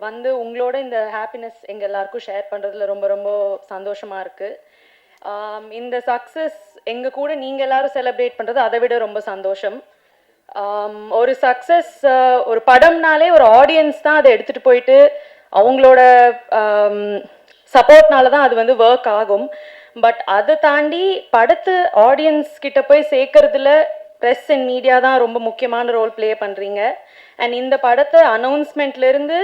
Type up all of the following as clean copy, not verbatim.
வந்து உங்களோட இந்த ஹாப்பினஸ் எங்கள் எல்லாருக்கும் ஷேர் பண்ணுறதுல ரொம்ப ரொம்ப சந்தோஷமாக இருக்குது. இந்த சக்ஸஸ் எங்கள் கூட நீங்கள் எல்லாரும் செலிப்ரேட் பண்ணுறது அதை விட ரொம்ப சந்தோஷம். ஒரு சக்ஸஸ், ஒரு படம்னாலே ஒரு ஆடியன்ஸ் தான் அதை எடுத்துகிட்டு போயிட்டு அவங்களோட சப்போர்ட்னால தான் அது வந்து ஒர்க் ஆகும். பட் அதை தாண்டி படத்து ஆடியன்ஸ் கிட்ட போய் சேர்க்கறதுல ப்ரெஸ் அண்ட் மீடியா தான் ரொம்ப முக்கியமான ரோல் ப்ளே பண்ணுறீங்க. அண்ட் இந்த படத்தை அனௌன்ஸ்மெண்ட்லேருந்து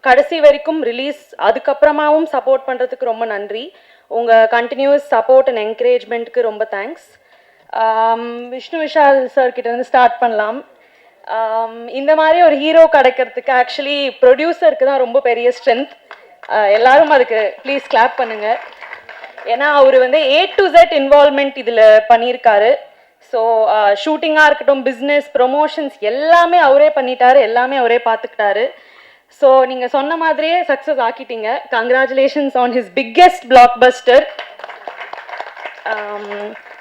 கடைசி வரைக்கும் ரிலீஸ் அதுக்கப்புறமாவும் சப்போர்ட் பண்ணுறதுக்கு ரொம்ப நன்றி. உங்கள் கண்டினியூஸ் சப்போர்ட் அண்ட் என்கரேஜ்மெண்ட்டுக்கு ரொம்ப தேங்க்ஸ். விஷ்ணு விஷால் சார் கிட்டேருந்து ஸ்டார்ட் பண்ணலாம். இந்த மாதிரி ஒரு ஹீரோ கிடைக்கிறதுக்கு ஆக்சுவலி ப்ரொடியூசருக்கு தான் ரொம்ப பெரிய ஸ்ட்ரென்த். எல்லாரும் அதுக்கு ப்ளீஸ் கிளாப் பண்ணுங்கள். ஏன்னா அவர் வந்து A to Z இன்வால்மெண்ட் இதில் பண்ணியிருக்காரு. ஸோ ஷூட்டிங்காக இருக்கட்டும், பிஸ்னஸ், ப்ரொமோஷன்ஸ் எல்லாமே அவரே பண்ணிட்டாரு, எல்லாமே அவரே பார்த்துக்கிட்டாரு. ஸோ நீங்கள் சொன்ன மாதிரியே சக்ஸஸ் ஆக்கிட்டீங்க. Congratulations on his biggest blockbuster.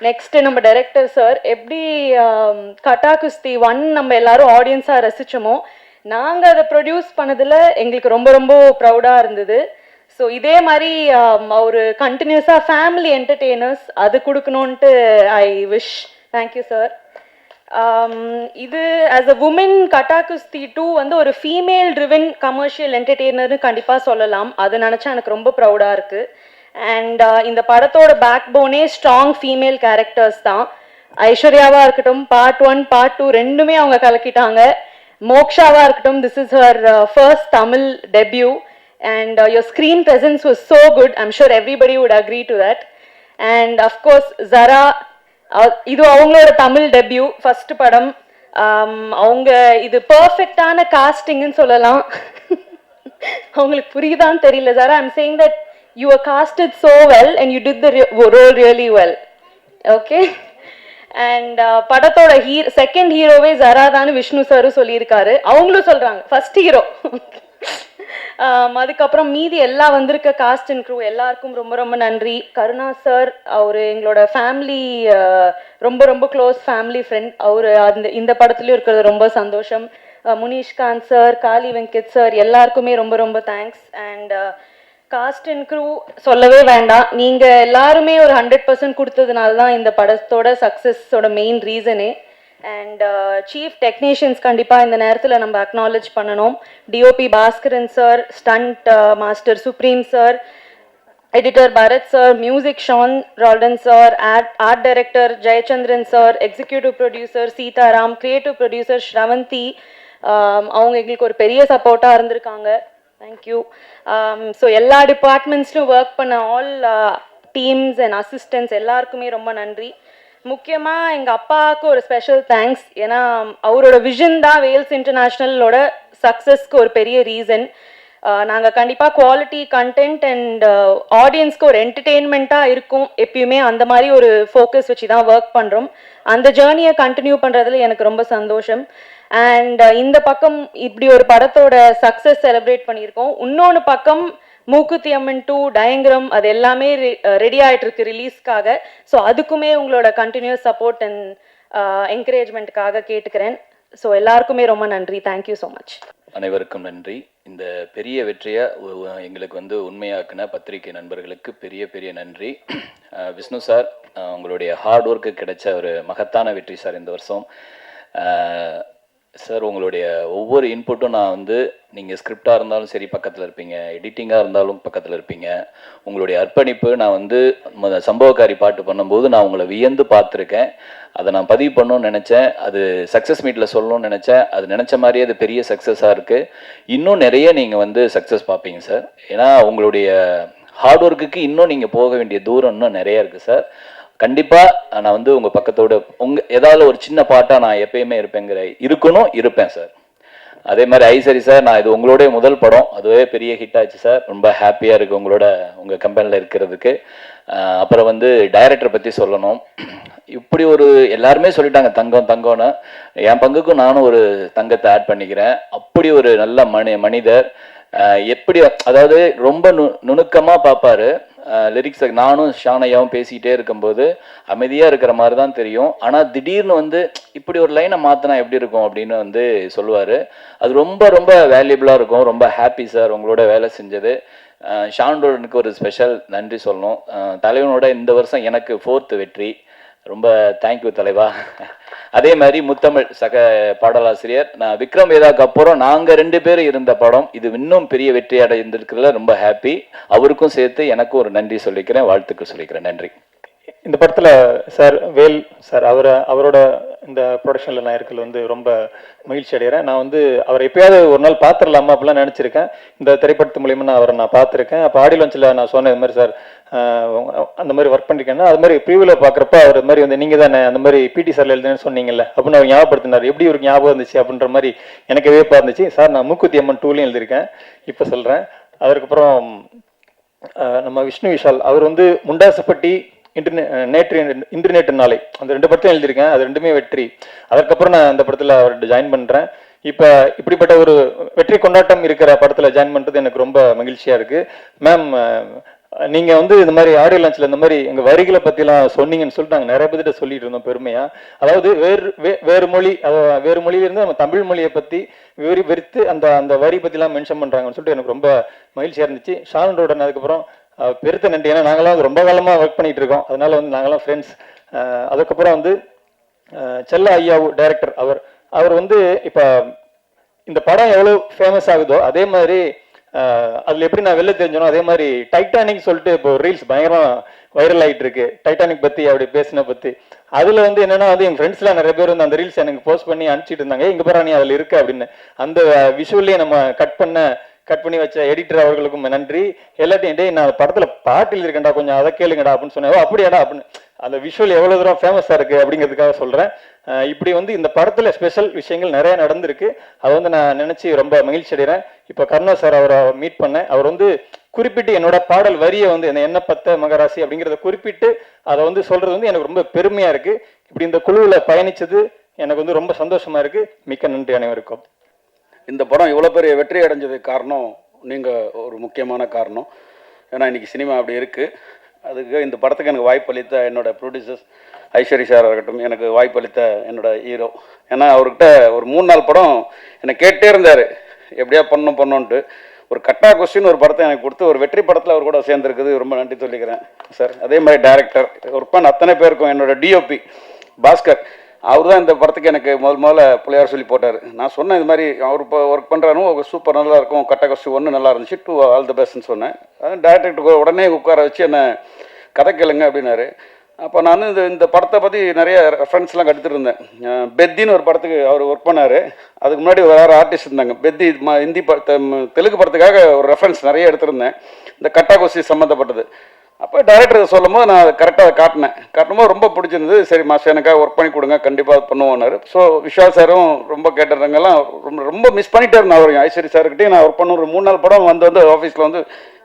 Next நம்ம டைரக்டர் சார், எப்படி கட்டா குஸ்தி 1 நம்ம எல்லாரும் ஆடியன்ஸாக ரசித்தோமோ, நாங்கள் அதை ப்ரொடியூஸ் பண்ணதில் எங்களுக்கு ரொம்ப ரொம்ப ப்ரௌடாக இருந்தது. ஸோ இதே மாதிரி ஒரு கண்டினியூஸாக ஃபேமிலி என்டர்டெய்னர்ஸ் அது கொடுக்கணுன்ட்டு ஐ விஷ். Thank you sir. இது ஆஸ் அ உமன் கட்டா குஸ்தி 2 வந்து ஒரு ஃபீமேல் ட்ரிவன் கமர்ஷியல் என்டர்டெய்னர்னு கண்டிப்பாக சொல்லலாம். அது நினச்சா எனக்கு ரொம்ப ப்ரௌடாக இருக்குது. அண்ட் இந்த படத்தோட பேக் போனே ஸ்ட்ராங் ஃபீமேல் கேரக்டர்ஸ் தான். ஐஸ்வர்யாவாக இருக்கட்டும், பார்ட் 1 பார்ட் 2 ரெண்டுமே அவங்க கலக்கிட்டாங்க. மோக்ஷாவாக இருக்கட்டும், this is her first Tamil debut. And your screen presence was so good. I'm sure everybody would agree to that. And of course Zara, இது அவங்களோட தமிழ் டெபியூ ஃபர்ஸ்ட் படம். அவங்க இது பர்ஃபெக்டான காஸ்டிங்னு சொல்லலாம். அவங்களுக்கு புரியுதான்னு தெரியல. Zara, I'm saying that you were casted so well and you did the role really well. Okay. And படத்தோட செகண்ட் ஹீரோவே Zara தான் விஷ்ணு சாரும் சொல்லியிருக்காரு. அவங்களும் சொல்றாங்க ஃபர்ஸ்ட் ஹீரோ. அதுக்கப்புறம் மீதி எல்லாம் வந்திருக்க காஸ்ட் அண்ட் க்ரூ எல்லாருக்கும் ரொம்ப ரொம்ப நன்றி. கருணா சார், அவர் எங்களோட ஃபேமிலி, ரொம்ப ரொம்ப க்ளோஸ் ஃபேமிலி ஃப்ரெண்ட். அவர் இந்த படத்துலையும் இருக்கிறது ரொம்ப சந்தோஷம். முனிஷ்காந்த் சார், காளி வெங்கட் சார் எல்லாருக்குமே ரொம்ப ரொம்ப thanks. And cast and crew சொல்லவே வேண்டாம். நீங்கள் எல்லாருமே ஒரு 100% கொடுத்ததுனால தான் இந்த படத்தோட சக்ஸஸோட மெயின் ரீசனே. அண்ட் சீஃப் டெக்னீஷியன்ஸ் கண்டிப்பாக இந்த நேரத்தில் நம்ம அக்னாலேஜ் பண்ணணும். DOP Baskaran sir, stunt master Supreme sir, editor Bharath sir, music Sean Roldan sir, art director Jayachandran sir, executive producer Seetharam, creative producer Sravanthi. அவங்க எங்களுக்கு ஒரு பெரிய சப்போர்ட்டாக இருந்திருக்காங்க. தேங்க்யூ. ஸோ எல்லா டிபார்ட்மெண்ட்ஸ்லையும் ஒர்க் பண்ண ஆல் டீம்ஸ் அண்ட் அசிஸ்டன்ட்ஸ் எல்லாருக்குமே ரொம்ப நன்றி. முக்கியமாக எங்கள் அப்பாவுக்கு ஒரு ஸ்பெஷல் தேங்க்ஸ். ஏன்னா அவரோட விஷன் தான் வேல்ஸ் இன்டர்நேஷ்னலோட சக்ஸஸ்க்கு ஒரு பெரிய ரீசன். நாங்கள் கண்டிப்பாக குவாலிட்டி கண்டென்ட் அண்ட் ஆடியன்ஸ்க்கு ஒரு என்டர்டெயின்மெண்ட்டாக இருக்கும் எப்பயுமே. அந்த மாதிரி ஒரு ஃபோக்கஸ் வச்சு தான் ஒர்க் பண்ணுறோம். அந்த ஜேர்னியை கண்டினியூ பண்ணுறதுல எனக்கு ரொம்ப சந்தோஷம். அண்ட் இந்த பக்கம் இப்படி ஒரு படத்தோட சக்ஸஸ் செலிப்ரேட் பண்ணியிருக்கோம். இன்னொன்று பக்கம் மூக்குத்தி அம்மன் 2 டயங்கிரம் அது எல்லாமே ரெடி ஆகிட்டு இருக்கு ரிலீஸ்க்காக. ஸோ அதுக்குமே உங்களோட கண்டினியூஸ் சப்போர்ட் அண்ட் என்கரேஜ்மெண்ட்டுக்காக கேட்டுக்கிறேன். ஸோ எல்லாருக்குமே ரொம்ப நன்றி. Thank you so much. அனைவருக்கும் நன்றி. இந்த பெரிய வெற்றியை எங்களுக்கு வந்து உண்மையாக்குன பத்திரிகை நண்பர்களுக்கு பெரிய பெரிய நன்றி. விஷ்ணு சார், உங்களுடைய ஹார்ட் ஒர்க்கு கிடைச்ச ஒரு மகத்தான வெற்றி சார் இந்த வருஷம். சார், உங்களுடைய ஒவ்வொரு இன்புட்டும் நான் வந்து நீங்கள் ஸ்கிரிப்டாக இருந்தாலும் சரி பக்கத்தில் இருப்பீங்க, எடிட்டிங்காக இருந்தாலும் பக்கத்தில் இருப்பீங்க. உங்களுடைய அர்ப்பணிப்பு நான் வந்து சம்பவக்காரி பாட்டு பண்ணும்போது நான் உங்களை வியந்து பார்த்துருக்கேன். அதை நான் பதிவு பண்ணணும்னு நினச்சேன். அது சக்ஸஸ் மீட்டில் சொல்லணும்னு நினச்சேன். அது நினச்ச மாதிரியே அது பெரிய சக்ஸஸாக இருக்குது. இன்னும் நிறைய நீங்கள் வந்து சக்ஸஸ் பார்ப்பீங்க சார். ஏன்னா உங்களுடைய ஹார்ட் ஒர்க்குக்கு இன்னும் நீங்கள் போக வேண்டிய தூரம் இன்னும் நிறைய இருக்குது சார். கண்டிப்பாக நான் வந்து உங்கள் பக்கத்தோட ஏதாவது ஒரு சின்ன பாட்டாக நான் எப்பயுமே இருப்பேன் சார். அதே மாதிரி ஐசரி சார், நான் இது உங்களோட முதல் படம், அதுவே பெரிய ஹிட் ஆச்சு சார். ரொம்ப ஹாப்பியாக இருக்குது உங்கள் கம்பெனியில் இருக்கிறதுக்கு. அப்புறம் வந்து டைரக்டரை பற்றி சொல்லணும். இப்படி ஒரு எல்லாருமே சொல்லிட்டாங்க தங்கம்னு. என் பங்குக்கும் நானும் ஒரு தங்கத்தை ஆட் பண்ணிக்கிறேன். அப்படி ஒரு நல்ல மனிதர். எப்படி, அதாவது ரொம்ப நுணுக்கமாக பார்ப்பாரு. லிரிக்ஸை நானும் ஷானையாவும் பேசிக்கிட்டே இருக்கும்போது அமைதியாக இருக்கிற மாதிரி தான் தெரியும். ஆனால் திடீர்னு வந்து இப்படி ஒரு லைனை மாற்றினா எப்படி இருக்கும் அப்படின்னு வந்து சொல்லுவார். அது ரொம்ப ரொம்ப வேல்யூபிளாக இருக்கும். ரொம்ப ஹாப்பி சார் உங்களோட வேலை செஞ்சது. ஷான்ரோடனுக்கு ஒரு ஸ்பெஷல் நன்றி சொல்லணும். தலைவனோட இந்த வருஷம் எனக்கு 4th வெற்றி. ரொம்ப தேங்க்யூ தலைவா. அதே மாதிரி முத்தமிழ் சக பாடலாசிரியர், நான் விக்ரம் வேதாக்கு அப்புறம் நாங்கள் 2 பேரும் இருந்த படம் இது இன்னும் பெரிய வெற்றி அடைந்திருக்கிறதுல ரொம்ப ஹாப்பி. அவருக்கும் சேர்த்து எனக்கும் ஒரு நன்றி சொல்லிக்கிறேன், வாழ்த்துக்கள் சொல்லிக்கிறேன். நன்றி. இந்த படத்தில் சார் வேல் சார் அவரோட இந்த ப்ரொடக்ஷனில் நான் இருக்கிறது வந்து ரொம்ப மகிழ்ச்சி அடைகிறேன். நான் வந்து அவரை எப்பயாவது ஒரு நாள் பார்த்துடலாமா அப்படிலாம் நினச்சிருக்கேன். இந்த திரைப்படத்து மூலியமாக நான் பார்த்துருக்கேன். அப்போ ஆடியோ லான்ச்சில் நான் சொன்னேன் இது மாதிரி சார் அந்த மாதிரி ஒர்க் பண்ணிருக்கேன்னா, அது மாதிரி ப்ரீவியூவில் பார்க்குறப்ப அவர் மாதிரி வந்து நீங்கள் தானே அந்த மாதிரி பிடி சார் எழுதுன்னு சொன்னீங்கல்ல அப்படின்னு அவர் ஞாபகப்படுத்தினார். எப்படி ஒரு ஞாபகம் இருந்துச்சு அப்படின்ற மாதிரி எனக்கு வியப்பாக இருந்துச்சு. சார் நான் மூக்குத்தி அம்மன் 2லையும் எழுதியிருக்கேன், இப்போ சொல்கிறேன். அதுக்கப்புறம் நம்ம விஷ்ணு விஷால் அவர் வந்து முண்டாசப்பட்டி இன்டர்நெட் நாளை அந்த 2 படத்தையும் எழுதியிருக்கேன். அது 2மே வெற்றி. அதுக்கப்புறம் நான் அந்த படத்தில் அவர்கிட்ட ஜாயின் பண்ணுறேன். இப்போ இப்படிப்பட்ட ஒரு வெற்றி கொண்டாட்டம் இருக்கிற படத்தில் ஜாயின் பண்ணுறது எனக்கு ரொம்ப மகிழ்ச்சியாக இருக்குது. மேம், நீங்கள் வந்து இந்த மாதிரி ஆடியோ லான்ச்சில் இந்த மாதிரி எங்கள் வரிகளை பற்றிலாம் சொன்னீங்கன்னு சொல்லிட்டு நாங்கள் நிறைய பேர்கிட்ட சொல்லிட்டு இருந்தோம் பெருமையாக. அதாவது வேறு மொழியிலிருந்து நம்ம தமிழ் மொழியை பற்றி விவரித்து அந்த வரி பற்றிலாம் மென்ஷன் பண்ணுறாங்கன்னு சொல்லிட்டு எனக்கு ரொம்ப மகிழ்ச்சியாக இருந்துச்சு. ஷானோட அதுக்கப்புறம் பெருத்த நன்றி. ஏன்னா நாங்களாம் வந்து ரொம்ப காலமாக ஒர்க் பண்ணிட்டு இருக்கோம், அதனால வந்து நாங்களாம் ஃப்ரெண்ட்ஸ். அதுக்கப்புறம் வந்து செல்ல ஐயாவு டைரக்டர், அவர் வந்து இப்போ இந்த படம் எவ்வளோ ஃபேமஸ் ஆகுதோ அதே மாதிரி அதில் எப்படி நான் வெளில தெரிஞ்சனோ அதே மாதிரி டைட்டானிக் சொல்லிட்டு இப்போ ரீல்ஸ் பயங்கரமாக வைரல் ஆகிட்டு இருக்கு. டைட்டானிக் பற்றி அப்படி பேசின பற்றி அதில் வந்து என்னென்னா வந்து எங்கள் ஃப்ரெண்ட்ஸ்லாம் நிறைய பேர் வந்து அந்த ரீல்ஸ் எனக்கு போஸ்ட் பண்ணி அனுப்பிச்சிட்டு இருந்தாங்க. இங்கே பாரு நீ அதில் இருக்கு அப்படின்னு. அந்த விஷுவல்லையே நம்ம கட் பண்ணி வச்ச எடிட்டர் அவர்களுக்கும் நன்றி. எல்லாத்தையும் டே நான் படத்தில் பாட்டு எழுதிருக்கேன்டா, கொஞ்சம் அதை கேளுங்கடா அப்படின்னு சொன்னேன். அப்படியாடா அப்படின்னு அந்த விஷுவல் எவ்வளோ தூரம் ஃபேமஸாக இருக்குது அப்படிங்கிறதுக்காக சொல்கிறேன். இப்படி வந்து இந்த படத்தில் ஸ்பெஷல் விஷயங்கள் நிறையா நடந்திருக்கு. அதை வந்து நான் நினச்சி ரொம்ப மகிழ்ச்சி அடைகிறேன். இப்போ கருணா சார் அவரை மீட் பண்ணேன். அவர் வந்து குறிப்பிட்டு என்னோட பாடல் வரியை வந்து என்ன பத்த மகராசி அப்படிங்கிறத குறிப்பிட்டு அதை வந்து சொல்கிறது வந்து எனக்கு ரொம்ப பெருமையாக இருக்குது. இப்படி இந்த குழுவில் பயணித்தது எனக்கு வந்து ரொம்ப சந்தோஷமாக இருக்குது. மிக்க நன்றி அனைவருக்கும். இந்த படம் இவ்வளோ பெரிய வெற்றி அடைஞ்சதுக்கு காரணம் நீங்கள் ஒரு முக்கியமான காரணம். ஏன்னா இன்றைக்கி சினிமா அப்படி இருக்குது. அதுக்கு இந்த படத்துக்கு எனக்கு வாய்ப்பளித்த என்னோடய ப்ரொடியூசர்ஸ் ஐஸ்வரி சார் இருக்கட்டும், எனக்கு வாய்ப்பளித்த என்னோடய ஹீரோ. ஏன்னா அவர்கிட்ட ஒரு 3-4 படம் என்னை கேட்டே இருந்தார் எப்படியா பண்ணணுன்ட்டு. ஒரு கட்டா கொஸ்டின் ஒரு படத்தை எனக்கு கொடுத்து ஒரு வெற்றி படத்தில் அவர் கூட சேர்ந்துருக்குது. ரொம்ப நன்றி சொல்லிக்கிறேன் சார். அதே மாதிரி டைரக்டர் ஒர்க் பண்ண அத்தனை பேருக்கும், என்னோட டிஓபி பாஸ்கர், அவர் தான் இந்த படத்துக்கு எனக்கு முதல்ல பிள்ளையார் சொல்லி போட்டார். நான் சொன்னேன் இது மாதிரி அவர் இப்போ ஒர்க் பண்ணுறாரும் சூப்பர் நல்லா இருக்கும், கட்ட கொஸ்டி 1 நல்லா இருந்துச்சு, 2 ஆல் தி பெஸ்ட்னு சொன்னேன். டேரக்டருக்கு உடனே உட்கார வச்சு என்னை கதை கேளுங்க அப்படின்னாரு. அப்போ நான் இந்த படத்தை பற்றி நிறைய ரெஃபரன்ஸ்லாம் எடுத்துகிட்டு இருந்தேன். பெத்தின்னு ஒரு படத்துக்கு அவர் ஒர்க் பண்ணார். அதுக்கு முன்னாடி வேறு ஆர்டிஸ்ட் இருந்தாங்க. பெத்தி ஹிந்தி தெலுங்கு படத்துக்காக ஒரு ரெஃபரன்ஸ் நிறைய எடுத்திருந்தேன், இந்த கட்டா கொஸ்டி சம்மந்தப்பட்டது. அப்போ டைரக்டர் சொல்லும் போது நான் கரெக்டாக அதை காட்டும்போது ரொம்ப பிடிச்சிருந்தது. சரி மாஸ்டர் எனக்காக ஒர்க் பண்ணி கொடுங்க, கண்டிப்பாக பண்ணுவோன்னாரு. ஸோ விஷால் சாரும் ரொம்ப கேட்டுறவங்கெல்லாம் ரொம்ப மிஸ் பண்ணிட்டே இருந்தேன். அவர் ஐஸ்வரி சார்கிட்டையும் நான் ஒர்க் பண்ண ஒரு 3-4 படம் வந்து ஆஃபீஸில் வந்து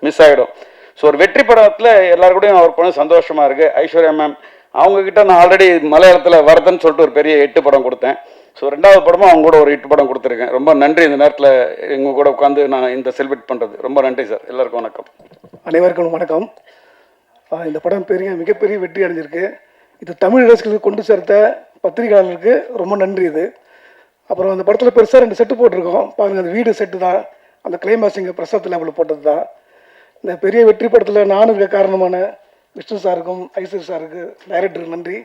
மிஸ் ஆகிடும். ஸோ ஒரு வெற்றி படத்தில் எல்லாருக்கூடையும் ஒர்க் பண்ண சந்தோஷமாக இருக்குது. ஐஸ்வர்யா மேம் அவங்கக்கிட்ட நான் ஆல்ரெடி மலையாளத்தில் வரதன்னு சொல்லிட்டு ஒரு பெரிய 8 படம் கொடுத்தேன். ஸோ 2வது படமும் அவங்க கூட ஒரு 8 படம் கொடுத்துருக்கேன். ரொம்ப நன்றி இந்த நேரத்தில் எங்கள் கூட உட்காந்து நான் இந்த செலிப்ரேட் பண்ணுறது. ரொம்ப நன்றி சார். எல்லாருக்கும் வணக்கம். அனைவருக்கும் வணக்கம். இந்த படம் மிகப்பெரிய வெற்றி அடைஞ்சிருக்கு. இது தமிழ் ரசிகர்களுக்கு கொண்டு சேர்த்த பத்திரிகையாளர்களுக்கு ரொம்ப நன்றி. இது அப்புறம் அந்த படத்தில் பெருசாக 2 செட்டு போட்டிருக்கோம் பாருங்கள். அந்த வீடு செட்டு தான், அந்த கிளைமாக்ஸிங்க பிரசாத் லெவலில் போட்டது தான். இந்த பெரிய வெற்றி படத்தில் நானும் இருக்க காரணமான விஷ்ணு சாருக்கும் ஐஸ்வரி சாருக்கு டைரக்டருக்கு நன்றி.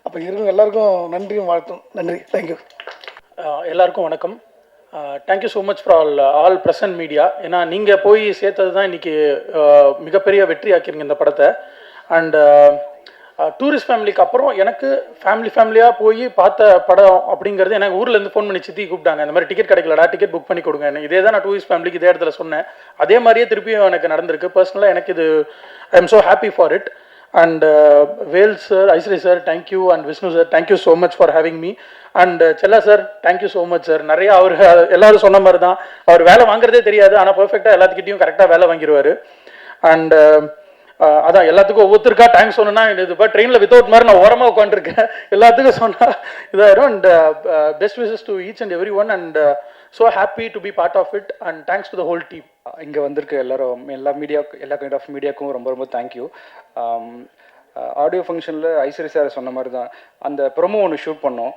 அப்போ இருக்கும் எல்லாருக்கும் நன்றியும் வாழ்த்தும். நன்றி. தேங்க்யூ. எல்லாருக்கும் வணக்கம். Thank you so much for all present media. ஏன்னா நீங்கள் போய் சேர்த்தது தான் இன்றைக்கி மிகப்பெரிய வெற்றி ஆக்கிருங்க இந்த படத்தை. அண்ட் டூரிஸ்ட் ஃபேமிலிக்கு அப்புறம் எனக்கு ஃபேமிலியாக போய் பார்த்த படம் அப்படிங்கிறது எனக்கு ஊர்லேருந்து ஃபோன் பண்ணி சித்தி கூப்பிட்டாங்க. இந்த மாதிரி டிக்கெட் கிடைக்கலடா, டிக்கெட் புக் பண்ணி கொடுங்க. இதே தான் நான் டூரிஸ்ட் ஃபேமிலிக்கு இதே இடத்துல சொன்னேன். அதே மாதிரியே திருப்பியும் எனக்கு நடந்திருக்கு. பர்சனலாக எனக்கு இது I am so happy for it. And Vel sir, Ishari sir, thank you. And Vishnu sir, thank you so much for having me. And Chella sir, thank you so much sir. நிறையா அவர் எல்லாரும் சொன்ன மாதிரி தான், அவர் வேலை வாங்குறதே தெரியாது, ஆனால் பர்ஃபெக்டாக எல்லாத்துக்கிட்டையும் கரெக்டாக வேலை வாங்கிடுவார். அண்ட் அதான் எல்லாத்துக்கும் ஒவ்வொருத்தருக்கா தேங்க்ஸ் சொன்னா இது இப்போ ட்ரெயினில் வித்தவுட் மாதிரி நான் ஓரமாக உட்காந்துருக்கேன். எல்லாத்துக்கும் சொன்னால் இதாயிரும். And best wishes to each and every one and so happy to be part of it and thanks to the whole team. இங்கே வந்திருக்க எல்லாரும் எல்லா கைண்ட் ஆஃப் மீடியாவுக்கும் ரொம்ப ரொம்ப தேங்க்யூ. ஆடியோ ஃபங்க்ஷனில் ஐஸ்வரி சார் சொன்ன மாதிரி தான் அந்த ப்ரொமோ ஒன்று ஷூட் பண்ணோம்.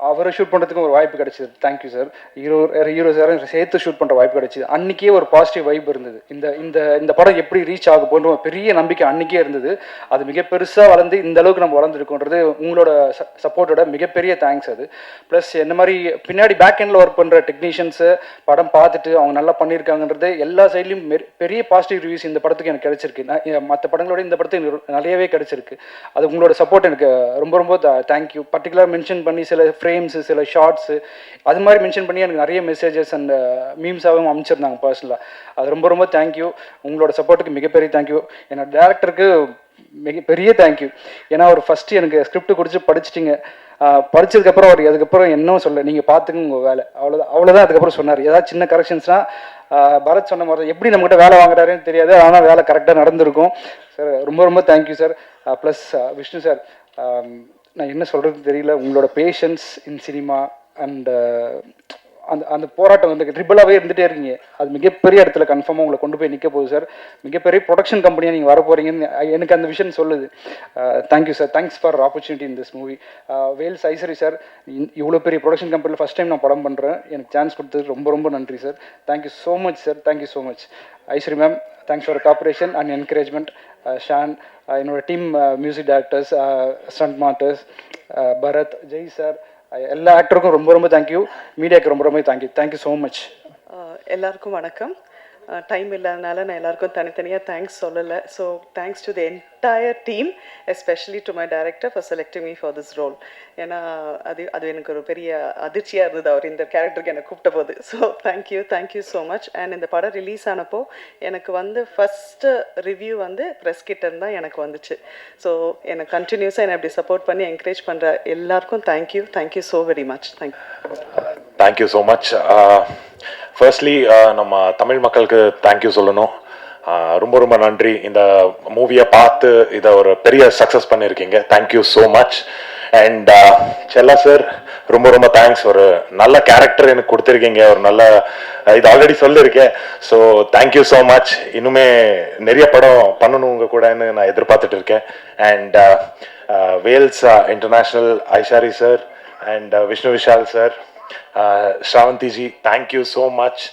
அவரை ஷூட் பண்ணுறதுக்கும் ஒரு வாய்ப்பு கிடைச்சிது. Thank you sir. ஹீரோ சாரும் சேர்த்து ஷூட் பண்ணுற வாய்ப்பு கிடைச்சிது. அன்றைக்கே ஒரு பாசிட்டிவ் வைப் இருந்தது. இந்த படம் எப்படி ரீச் ஆக போன்ற பெரிய நம்பிக்கை அன்றைக்கே இருந்தது. அது மிக பெருசாக வளர்ந்து இந்த அளவுக்கு நம்ம வளர்ந்துருக்கோன்றது உங்களோட சப்போர்ட்டோட மிகப்பெரிய தேங்க்ஸ் அது. ப்ளஸ் என்ன மாதிரி பின்னாடி பேக் எண்டில் ஒர்க் பண்ணுற டெக்னீஷியன்ஸு படம் பார்த்துட்டு அவங்க நல்லா பண்ணியிருக்காங்கன்றது எல்லா சைட்லையும் பெரிய பாசிட்டிவ் ரிவ்யூஸ் இந்த படத்துக்கு எனக்கு கிடைச்சிருக்கு. மற்ற படங்களோட இந்த படத்துக்கு எனக்கு நிறையவே கிடைச்சிருக்கு. அது உங்களோட சப்போர்ட் எனக்கு ரொம்ப ரொம்ப தேங்க்யூ. பர்டிகுலர் மென்ஷன் பண்ணி சில ஃப்ரேம்ஸு சில ஷார்ட்ஸு அது மாதிரி மென்ஷன் பண்ணி எனக்கு நிறைய மெசேஜஸ் அண்ட் மீம்ஸாகவும் அமைச்சிருந்தாங்க பர்சனலாக. அது ரொம்ப ரொம்ப தேங்க்யூ. உங்களோட சப்போர்ட்டுக்கு மிகப்பெரிய தேங்க்யூ. என்னோட டேரக்டருக்கு மிகப்பெரிய தேங்க்யூ. ஏன்னா அவர் ஃபஸ்ட்டு எனக்கு ஸ்கிரிப்ட் கொடுத்து படிச்சிட்டிங்க. படித்ததுக்கப்புறம் அவர் அதுக்கப்புறம் என்னவும் சொல்ல நீங்கள் பார்த்துங்க உங்கள் வேலை அவ்வளோதான். அதுக்கப்புறம் சொன்னார் ஏதாவது சின்ன கரெக்ஷன்ஸ்னால் பரத் சொன்ன மாதிரி எப்படி நம்மகிட்ட வேலை வாங்குறாருன்னு தெரியாது, ஆனால் வேலை கரெக்டாக நடந்திருக்கும் சார். ரொம்ப ரொம்ப thank you sir. Plus Vishnu sir, நான் என்ன சொல்கிறது தெரியல. உங்களோட பேஷன்ஸ் இன் சினிமா அண்ட் அந்த போராட்டம் வந்து ட்ரிபிளாகவே இருந்துகிட்டே இருக்கீங்க. அது மிகப்பெரிய இடத்துல கன்ஃபார்மாக உங்களை கொண்டு போய் நிற்க போகுது சார். மிகப்பெரிய ப்ரொடக்ஷன் கம்பெனியாக நீங்கள் வர போகிறீங்கன்னு எனக்கு அந்த விஷயம் சொல்லுது. Thank you sir. Thanks for opportunity in this movie. Vels Ishari sir, இவ்வளோ பெரிய ப்ரொடக்ஷன் கம்பெனியில் ஃபஸ்ட் டைம் நான் படம் பண்ணுறேன். எனக்கு சான்ஸ் கொடுத்தது ரொம்ப ரொம்ப நன்றி sir. Thank you so much sir. Thank you so much. Ishari ma'am, thanks for cooperation and encouragement. Shaan, என்னோட team music directors, stunt masters, Bharath, Jai sir, எல்லா ஆக்டருக்கும் ரொம்ப ரொம்ப தேங்க்யூ. மீடியாவுக்கு ரொம்ப ரொம்ப தேங்க்யூ ஸோ மச். எல்லாருக்கும் வணக்கம். டைம் இல்லாதனால நான் எல்லாருக்கும் தனித்தனியாக தேங்க்ஸ் சொல்லலை. So thanks to the entire team, especially to my director for selecting me for this role. ஏன்னா அது எனக்கு ஒரு பெரிய அதிர்ச்சியாக இருந்தது அவர் இந்த கேரக்டருக்கு என்னை கூப்பிட்ட போது. So thank you so much. And இந்த படம் ரிலீஸ் ஆனப்போ எனக்கு வந்து ஃபஸ்ட்டு ரிவ்யூ வந்து ப்ரெஸ் கிட்டேருந்து தான் எனக்கு வந்துச்சு. ஸோ எனக்கு கண்டினியூஸாக என்னை அப்படி சப்போர்ட் பண்ணி என்கரேஜ் பண்ணுற எல்லாருக்கும் thank you so very much. Thank you so much. Firstly நம்ம தமிழ் மக்களுக்கு தேங்க்யூ சொல்லணும். ரொம்ப ரொம்ப நன்றி. இந்த மூவியை பார்த்து இதை ஒரு பெரிய சக்ஸஸ் பண்ணியிருக்கீங்க. Thank you so much. And Chella sir, ரொம்ப ரொம்ப தேங்க்ஸ். ஒரு நல்ல கேரக்டர் எனக்கு கொடுத்துருக்கீங்க. ஒரு நல்ல இது ஆல்ரெடி சொல்லியிருக்கேன். So thank you so much. இன்னுமே நிறைய படம் பண்ணணும் உங்க கூடன்னு நான் எதிர்பார்த்துட்டு இருக்கேன். And Vels international, Ishari sir and Vishnu Vishal sir, Sravanthiji, thank you so much.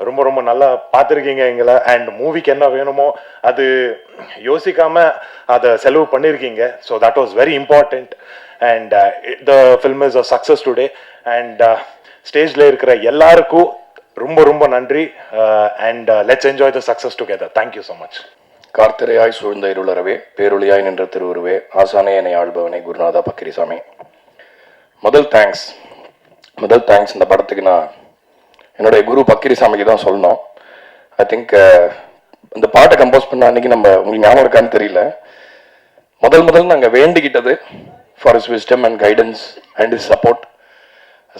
ரொம்ப ரொம்ப நல்லா பார்த்துருக்கீங்க எங்களை. அண்ட் மூவிக்கு என்ன வேணுமோ அது யோசிக்காம அதை செலவு பண்ணியிருக்கீங்க. So that was very important. And the film is a success today. And ஸ்டேஜில் இருக்கிற எல்லாருக்கும் ரொம்ப ரொம்ப நன்றி. And let's enjoy the success together. Thank you so much. கார்த்திரையாய் சூழ்ந்த இருளறவே, பேரொளியாய் நின்ற திருவுருவே, ஆசானே என்னை ஆள்பவனை குருநாதா பக்கிரிசாமி. முதல் தேங்க்ஸ் இந்த படத்துக்கு நான் என்னுடைய குரு பக்கிரிசாமிக்கு தான் சொல்லணும். ஐ திங்க் இந்த பாட்டை கம்போஸ் பண்ண அன்னைக்கு நம்ம உங்களுக்கு ஞாபகம் இருக்கான்னு தெரியல, முதல் நாங்கள் வேண்டிக்கிட்டது for his wisdom and guidance and his support.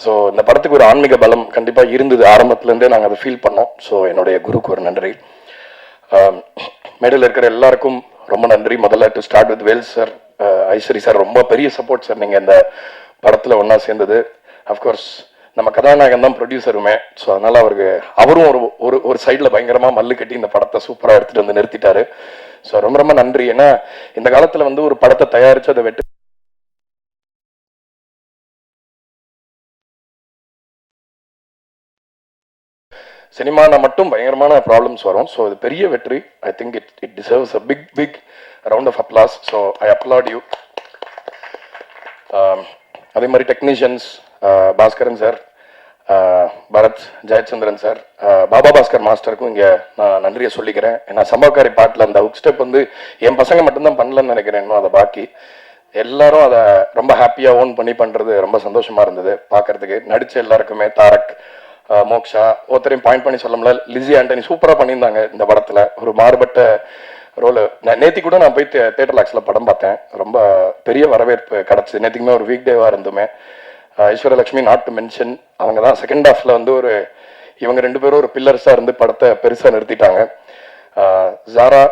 So இந்த படத்துக்கு ஒரு ஆன்மீக பலம் கண்டிப்பாக இருந்தது. ஆரம்பத்துலேருந்தே நாங்கள் அதை ஃபீல் பண்ணோம். ஸோ என்னுடைய குருக்கு ஒரு நன்றி. மேடையில் இருக்கிற எல்லாருக்கும் ரொம்ப நன்றி. முதல்ல to start with Vel sir, Ishari sir, ரொம்ப பெரிய சப்போர்ட் சார். நீங்கள் இந்த படத்தில் ஒன்றா சேர்ந்தது. அஃப்கோர்ஸ் நம்ம கதாநாயகன் தான் ப்ரொடியூசருமே. ஸோ அதனால அவரும் ஒரு சைடில் பயங்கரமாக மல்லு கட்டி இந்த படத்தை சூப்பராக எடுத்துகிட்டு வந்து நிறுத்திட்டாரு. ஸோ ரொம்ப ரொம்ப நன்றி. ஏன்னா இந்த காலத்தில் வந்து ஒரு படத்தை தயாரித்து அதை வெற்றி சினிமானா மட்டும் பயங்கரமான ப்ராப்ளம்ஸ் வரும். ஸோ இது பெரிய வெற்றி. I think it deserves a big round of applause. So I applaud you. அதே மாதிரி technicians Bhaskaran sir, Bharath, Jayachandran sir, Baba Bhaskar மாஸ்டருக்கும் இங்கே நான் நன்றியை சொல்லிக்கிறேன். ஏன்னா சம்பவக்காரி பாட்டில் அந்த ஹுக் ஸ்டெப் வந்து என் பசங்க மட்டும்தான் பண்ணலன்னு நினைக்கிறேன். இன்னும் அதை பாக்கி எல்லாரும் அதை ரொம்ப ஹாப்பியாக ஓன் பண்ணி பண்ணுறது ரொம்ப சந்தோஷமாக இருந்தது பார்க்கறதுக்கு. நடித்த எல்லாருக்குமே, தாரக், மோக்ஷா, ஒருத்தரையும் பாயிண்ட் பண்ணி சொல்ல முடியல, லிஸி ஆண்டனி சூப்பராக பண்ணியிருந்தாங்க இந்த படத்தில். ஒரு மாறுபட்ட ரோலு. நேற்று கூட நான் போய் தேட்டர் லாக்ஸில் படம் பார்த்தேன். ரொம்ப பெரிய வரவேற்பு கிடச்சி. நேற்றுக்குமே ஒரு வீக் டேவாக இருந்துமே. ஐஸ்வர்யலட்சுமி நாட் டு மென்ஷன், அவங்க தான் செகண்ட் ஹாஃபில் வந்து இவங்க ரெண்டு பேரும் ஒரு பில்லர்ஸாக இருந்து படத்தை பெருசாக நிறுத்திட்டாங்க. ஜாரா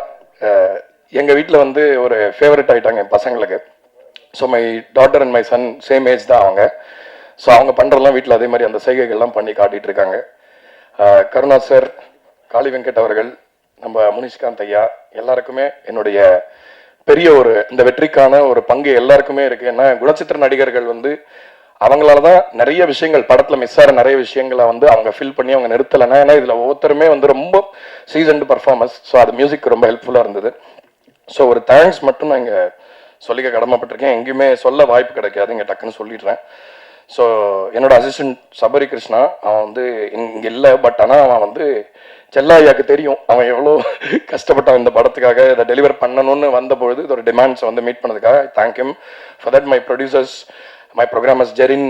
எங்கள் வீட்டில் வந்து ஒரு ஃபேவரட் ஆகிட்டாங்க என் பசங்களுக்கு. So my daughter and my son same age தான் அவங்க. ஸோ அவங்க பண்ணுறதெல்லாம் வீட்டில் அதே மாதிரி அந்த செய்கைகள்லாம் பண்ணி காட்டிகிட்டு இருக்காங்க. கருணா சார், காளி வெங்கட் அவர்கள், நம்ம முனிஷ்காந்த் ஐயா எல்லாருக்குமே என்னுடைய பெரிய ஒரு இந்த வெற்றிக்கான ஒரு பங்கு எல்லாருக்குமே இருக்குது. ஏன்னா குணச்சித்திர நடிகர்கள் வந்து அவங்களால தான் நிறைய விஷயங்கள் படத்தில் மிஸ் ஆகிற நிறைய விஷயங்களை வந்து அவங்க ஃபில் பண்ணி அவங்க நிறுத்தலைன்னா, ஏன்னா இதில் ஒவ்வொருத்தருமே வந்து ரொம்ப சீசன்டு பர்ஃபார்மன்ஸ். ஸோ அது மியூசிக் ரொம்ப ஹெல்ப்ஃபுல்லாக இருந்தது. ஸோ ஒரு தேங்க்ஸ் மட்டும் நான் இங்கே சொல்லிக்க கடமைப்பட்டிருக்கேன். எங்கேயுமே சொல்ல வாய்ப்பு கிடைக்காது, இங்கே டக்குன்னு சொல்லிடுறேன். ஸோ என்னோட அசிஸ்டன்ட் சபரி கிருஷ்ணா, அவன் வந்து இங்கே இல்லை, பட் ஆனால் அவன் வந்து செல்லாயாக்கு தெரியும் அவன் எவ்வளோ கஷ்டப்பட்டான் இந்த படத்துக்காக இதை டெலிவர் பண்ணணும்னு வந்தபொழுது இதோட டிமாண்ட்ஸை வந்து மீட் பண்ணதுக்காக thank him for that. My producers, my programmers Jerin,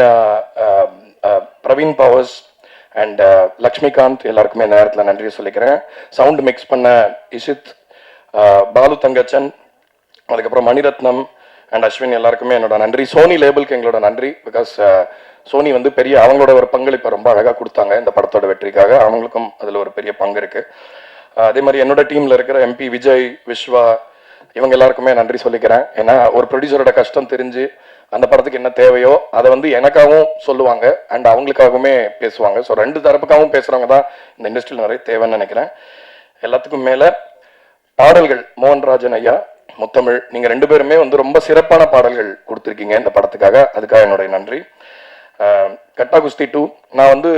Praveen Powers and Lakshmikanth எல்லாருக்குமே நேரத்தில் நன்றி சொல்லிக்கிறேன். சவுண்ட் மிக்ஸ் பண்ண இஷித், பாலு தங்கச்சன், அதுக்கப்புறம் மணிரத்னம் அண்ட் அஸ்வின் எல்லாருக்குமே என்னோட நன்றி. சோனி லேபிளுக்கு எங்களோட நன்றி. பிகாஸ் சோனி வந்து பெரிய அவங்களோட ஒரு பங்களிப்பை ரொம்ப அழகாக கொடுத்தாங்க இந்த படத்தோட வெற்றிக்காக. அவங்களுக்கும் அதில் ஒரு பெரிய பங்கு இருக்குது. அதே மாதிரி என்னோட டீமில் இருக்கிற எம்பி விஜய், விஸ்வா, இவங்க எல்லாருக்குமே நன்றி சொல்லிக்கிறேன். ஏன்னா ஒரு ப்ரொடியூசரோட கஷ்டம் தெரிஞ்சு அந்த படத்துக்கு என்ன தேவையோ அதை வந்து எனக்காகவும் சொல்லுவாங்க அண்ட் அவங்களுக்காகவுமே பேசுவாங்க. ஸோ ரெண்டு தரப்புக்காகவும் பேசுகிறவங்க தான் இந்த இண்டஸ்ட்ரியில் நிறைய தேவைன்னு நினைக்கிறேன். எல்லாத்துக்கும் மேலே பாடல்கள் மோகன்ராஜன் ஐயா, முத்தமிழ், நீங்கள் ரெண்டு பேருமே வந்து ரொம்ப சிறப்பான பாடல்கள் கொடுத்துருக்கீங்க இந்த படத்துக்காக. அதுக்காக என்னுடைய நன்றி. கட்டா குஸ்தி 2 நான் வந்து